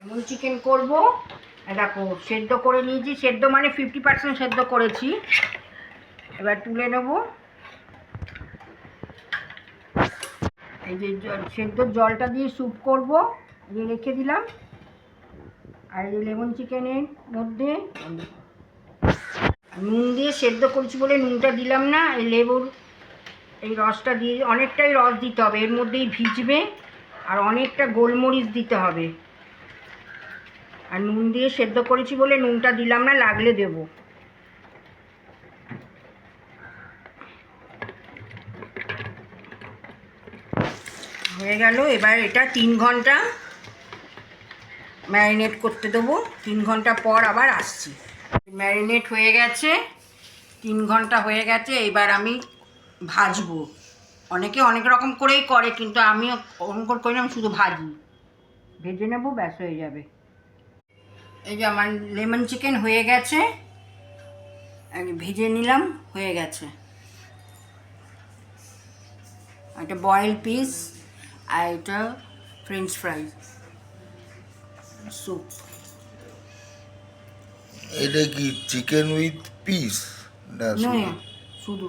Lemon chicken করবো। দেখো সেদ্ধ করে নিয়েছি, সেদ্ধ মানে 50% সেদ্ধ করেছি। এবার তুলে নেব। এই যে সেদ্ধর জলটা দিয়ে স্যুপ করবো, এই রেখে দিলাম। আর এই লেমন চিকেনের মধ্যে নুন দিয়ে সেদ্ধ করছি বলে নুনটা দিলাম না, এই লেবুর এই রসটা দিয়ে অনেকটাই রস দিতে হবে, এর মধ্যেই ভিজবে। আর অনেকটা গোলমরিচ দিতে হবে। আর নুন দিয়ে সেদ্ধ করেছি বলে নুনটা দিলাম না, লাগলে দেব। হয়ে গেল। এবার এটা 3 ঘন্টা ম্যারিনেট করতে দেবো। 3 ঘন্টা পর আবার আসছি। ম্যারিনেট হয়ে গেছে, 3 ঘন্টা হয়ে গেছে। এবার আমি ভাজবো। অনেকে অনেক রকম করেই করে, কিন্তু আমি ওরকম করে করি না, আমি শুধু ভাজি। ভেজে নেবো, ব্যাস হয়ে যাবে। এই যে আমার লেমন চিকেন হয়ে গেছে, ভেজে নিলাম, হয়ে গেছে। একটা বয়েল পিস আর এটা ফ্রেঞ্চ ফ্রাইজ স্যুপ। এটা কি চিকেন উইথ পিস না নয়, শুধু